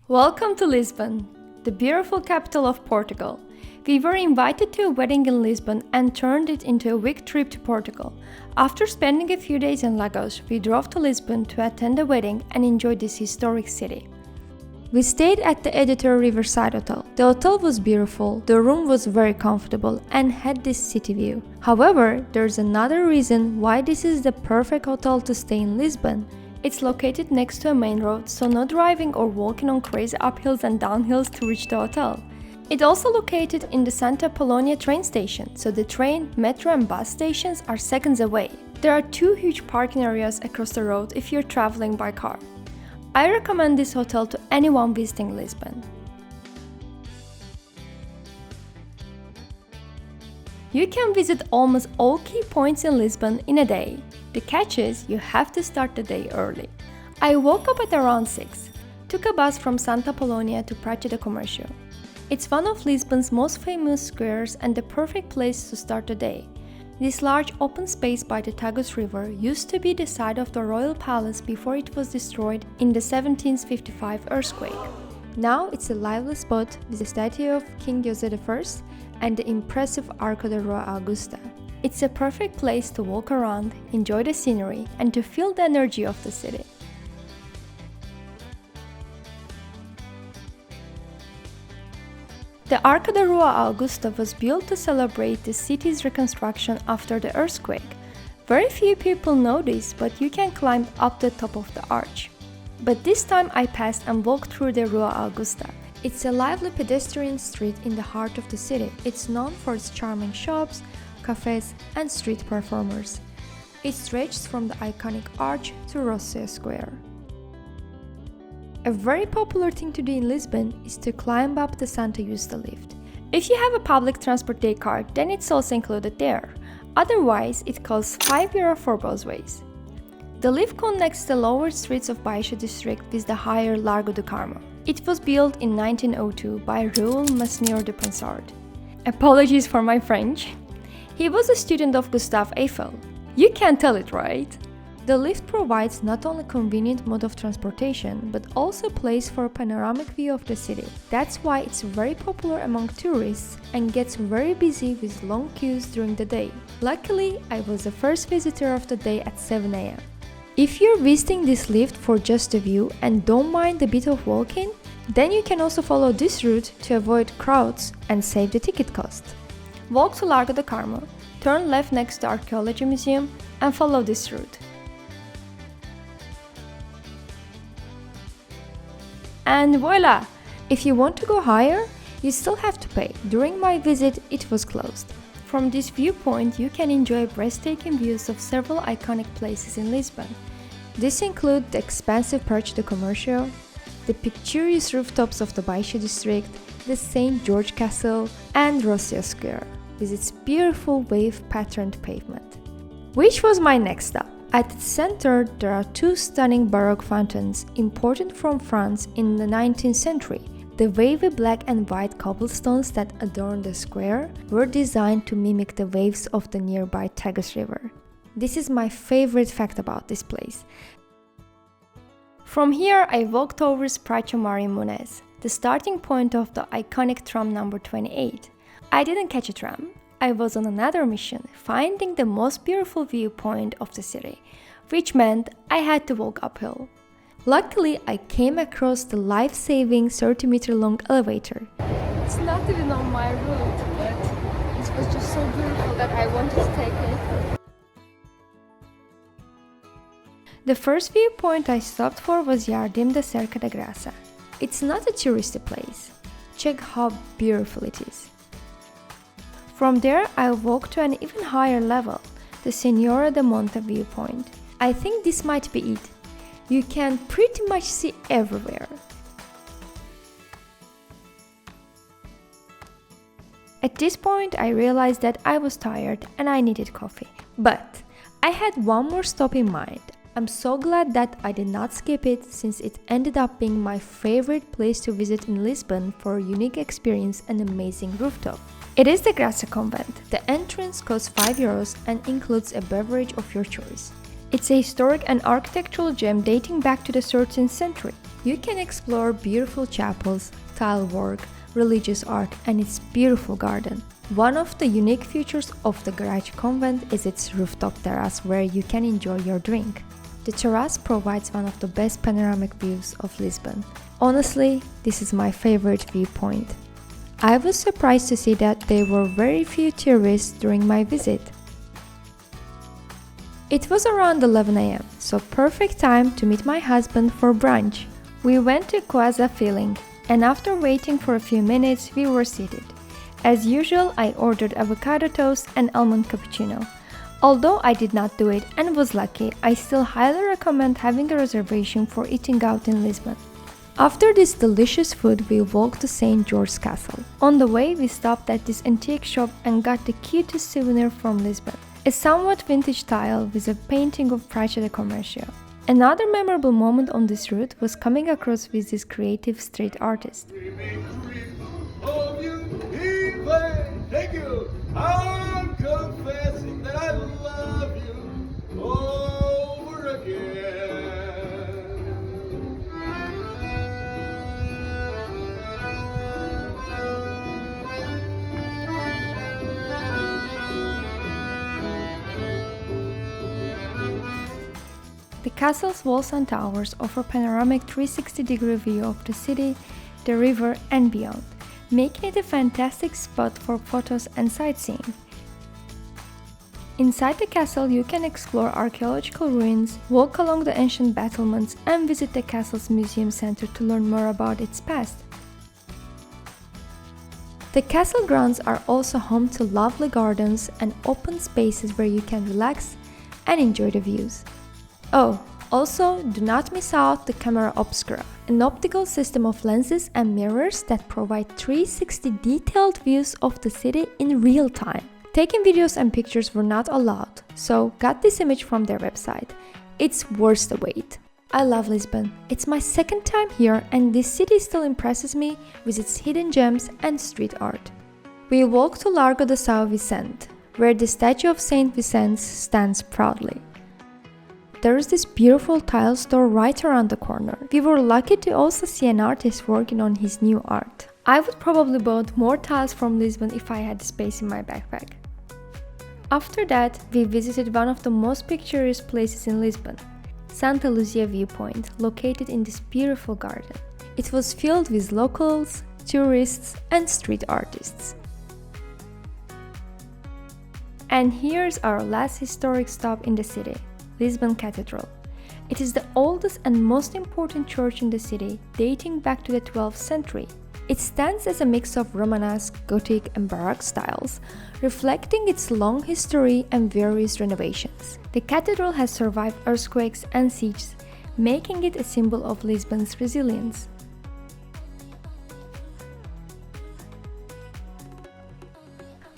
Welcome to Lisbon, the beautiful capital of Portugal. We were invited to a wedding in Lisbon and turned it into a week trip to Portugal. After spending a few days in Lagos, we drove to Lisbon to attend a wedding and enjoy this historic city. We stayed at the Itinerary Riverside Hotel. The hotel was beautiful, the room was very comfortable and had this city view. However, there's another reason why this is the perfect hotel to stay in Lisbon. It's located next to a main road, so no driving or walking on crazy uphills and downhills to reach the hotel. It's also located in the Santa Apollonia train station, so the train, metro and bus stations are seconds away. There are two huge parking areas across the road if you're traveling by car. I recommend this hotel to anyone visiting Lisbon. You can visit almost all key points in Lisbon in a day. The catch is you have to start the day early. I woke up at around 6, took a bus from Santa Apollonia to Praça da Comércio. It's one of Lisbon's most famous squares and the perfect place to start the day. This large open space by the Tagus River used to be the site of the royal palace before it was destroyed in the 1755 earthquake. Now it's a lively spot with the statue of King Jose I and the impressive Arco da Rua Augusta. It's a perfect place to walk around, enjoy the scenery, and to feel the energy of the city. The Arco da Rua Augusta was built to celebrate the city's reconstruction after the earthquake. Very few people know this, but you can climb up the top of the arch. But this time I passed and walked through the Rua Augusta. It's a lively pedestrian street in the heart of the city. It's known for its charming shops, cafes and street performers. It stretches from the iconic arch to Rocio Square. A very popular thing to do in Lisbon is to climb up the Santa Justa lift. If you have a public transport day card, then it's also included there. Otherwise, it costs €5 for both ways. The lift connects the lower streets of Baixa district with the higher Largo do Carmo. It was built in 1902 by Raoul Masnier de Ponsard. Apologies for my French. He was a student of Gustave Eiffel. You can't tell it, right? The lift provides not only convenient mode of transportation, but also a place for a panoramic view of the city. That's why it's very popular among tourists and gets very busy with long queues during the day. Luckily, I was the first visitor of the day at 7 a.m. If you're visiting this lift for just a view and don't mind a bit of walking, then you can also follow this route to avoid crowds and save the ticket cost. Walk to Largo do Carmo, turn left next to the Archaeology Museum and follow this route. And voila! If you want to go higher, you still have to pay. During my visit, it was closed. From this viewpoint, you can enjoy breathtaking views of several iconic places in Lisbon. This include the expansive Praça da Comércio, the picturesque rooftops of the Baixa district, the St. George Castle, and Rocio Square, with its beautiful wave-patterned pavement. Which was my next stop? At its center, there are two stunning Baroque fountains imported from France in the 19th century. The wavy black and white cobblestones that adorn the square were designed to mimic the waves of the nearby Tagus River. This is my favorite fact about this place. From here, I walked over Praça Mário Muniz, the starting point of the iconic tram number 28. I didn't catch a tram. I was on another mission, finding the most beautiful viewpoint of the city, which meant I had to walk uphill. Luckily, I came across the life-saving 30-meter-long elevator. It's not even on my route, but it was just so beautiful that I wanted to take it. The first viewpoint I stopped for was Jardim da Cerca da Graça. It's not a touristy place. Check how beautiful it is. From there, I walked to an even higher level, the Senhora da Monta viewpoint. I think this might be it. You can pretty much see everywhere. At this point, I realized that I was tired and I needed coffee. But I had one more stop in mind. I'm so glad that I did not skip it, since it ended up being my favorite place to visit in Lisbon for a unique experience and amazing rooftop. It is the Graça Convent. The entrance costs €5 and includes a beverage of your choice. It's a historic and architectural gem dating back to the 13th century. You can explore beautiful chapels, tile work, religious art, and its beautiful garden. One of the unique features of the garage convent is its rooftop terrace where you can enjoy your drink. The terrace provides one of the best panoramic views of Lisbon. Honestly, this is my favorite viewpoint. I was surprised to see that there were very few tourists during my visit. It was around 11 am, so perfect time to meet my husband for brunch. We went to Casa Feeling, and after waiting for a few minutes, we were seated. As usual, I ordered avocado toast and almond cappuccino. Although I did not do it and was lucky, I still highly recommend having a reservation for eating out in Lisbon. After this delicious food, we walked to St. George's Castle. On the way, we stopped at this antique shop and got the cutest souvenir from Lisbon. A somewhat vintage tile with a painting of Praça da Comércio. Another memorable moment on this route was coming across with this creative street artist. Thank you. I'm confessing that I love you over again. The castle's walls and towers offer a panoramic 360-degree view of the city, the river, and beyond, making it a fantastic spot for photos and sightseeing. Inside the castle, you can explore archaeological ruins, walk along the ancient battlements, and visit the castle's museum center to learn more about its past. The castle grounds are also home to lovely gardens and open spaces where you can relax and enjoy the views. Oh, also, do not miss out the camera obscura, an optical system of lenses and mirrors that provide 360 detailed views of the city in real time. Taking videos and pictures were not allowed, so got this image from their website. It's worth the wait. I love Lisbon. It's my second time here and this city still impresses me with its hidden gems and street art. We walked to Largo de São Vicente, where the statue of Saint Vicente stands proudly. There is this beautiful tile store right around the corner. We were lucky to also see an artist working on his new art. I would probably bought more tiles from Lisbon if I had space in my backpack. After that, we visited one of the most picturesque places in Lisbon, Santa Luzia Viewpoint, located in this beautiful garden. It was filled with locals, tourists, and street artists. And here's our last historic stop in the city. Lisbon Cathedral. It is the oldest and most important church in the city, dating back to the 12th century. It stands as a mix of Romanesque, Gothic, and Baroque styles, reflecting its long history and various renovations. The cathedral has survived earthquakes and sieges, making it a symbol of Lisbon's resilience.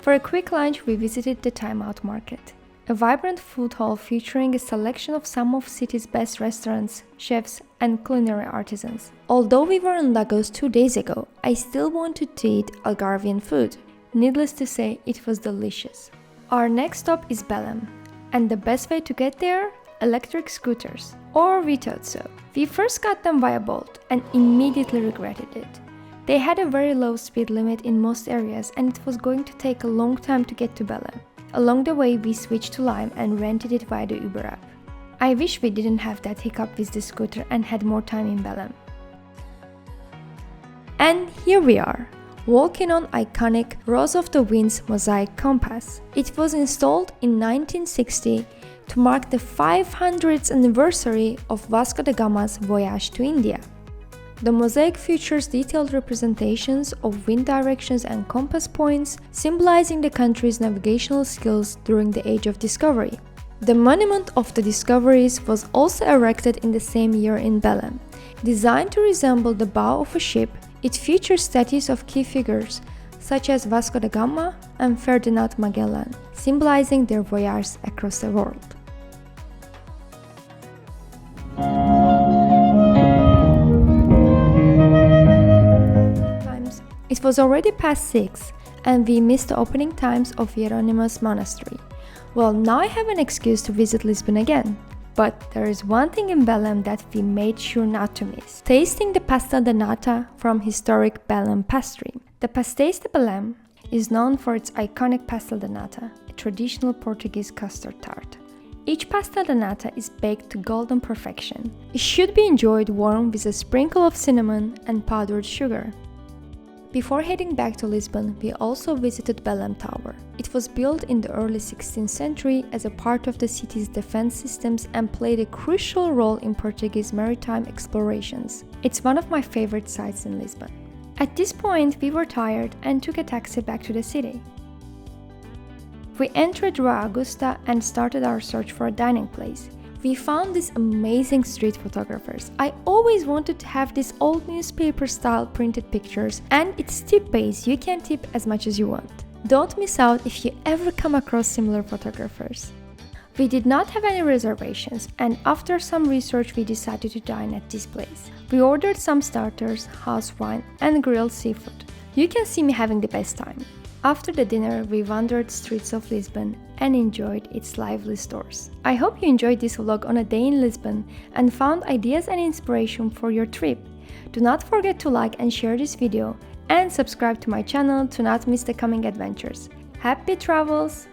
For a quick lunch, we visited the Time Out Market, a vibrant food hall featuring a selection of some of the city's best restaurants, chefs, and culinary artisans. Although we were in Lagos 2 days ago, I still wanted to eat Algarvian food. Needless to say, it was delicious. Our next stop is Belém, and the best way to get there? Electric scooters. Or we thought so. We first got them via Bolt and immediately regretted it. They had a very low speed limit in most areas and it was going to take a long time to get to Belém. Along the way, we switched to Lime and rented it via the Uber app. I wish we didn't have that hiccup with the scooter and had more time in Belém. And here we are, walking on iconic Rose of the Winds mosaic compass. It was installed in 1960 to mark the 500th anniversary of Vasco da Gama's voyage to India. The mosaic features detailed representations of wind directions and compass points, symbolizing the country's navigational skills during the Age of Discovery. The Monument of the Discoveries was also erected in the same year in Belém. Designed to resemble the bow of a ship, it features statues of key figures, such as Vasco da Gama and Ferdinand Magellan, symbolizing their voyages across the world. It was already past 6 and we missed the opening times of Hieronymus Monastery. Well, now I have an excuse to visit Lisbon again. But there is one thing in Belém that we made sure not to miss: tasting the pastel de nata from historic Belém pastry. The Pastéis de Belém is known for its iconic pastel de nata, a traditional Portuguese custard tart. Each pastel de nata is baked to golden perfection. It should be enjoyed warm with a sprinkle of cinnamon and powdered sugar. Before heading back to Lisbon, we also visited Belém Tower. It was built in the early 16th century as a part of the city's defense systems and played a crucial role in Portuguese maritime explorations. It's one of my favorite sites in Lisbon. At this point, we were tired and took a taxi back to the city. We entered Rua Augusta and started our search for a dining place. We found these amazing street photographers. I always wanted to have these old newspaper-style printed pictures, and it's tip-based. You can tip as much as you want. Don't miss out if you ever come across similar photographers. We did not have any reservations, and after some research we decided to dine at this place. We ordered some starters, house wine, and grilled seafood. You can see me having the best time. After the dinner, we wandered the streets of Lisbon and enjoyed its lively stores. I hope you enjoyed this vlog on a day in Lisbon and found ideas and inspiration for your trip. Do not forget to like and share this video and subscribe to my channel to not miss the coming adventures. Happy travels!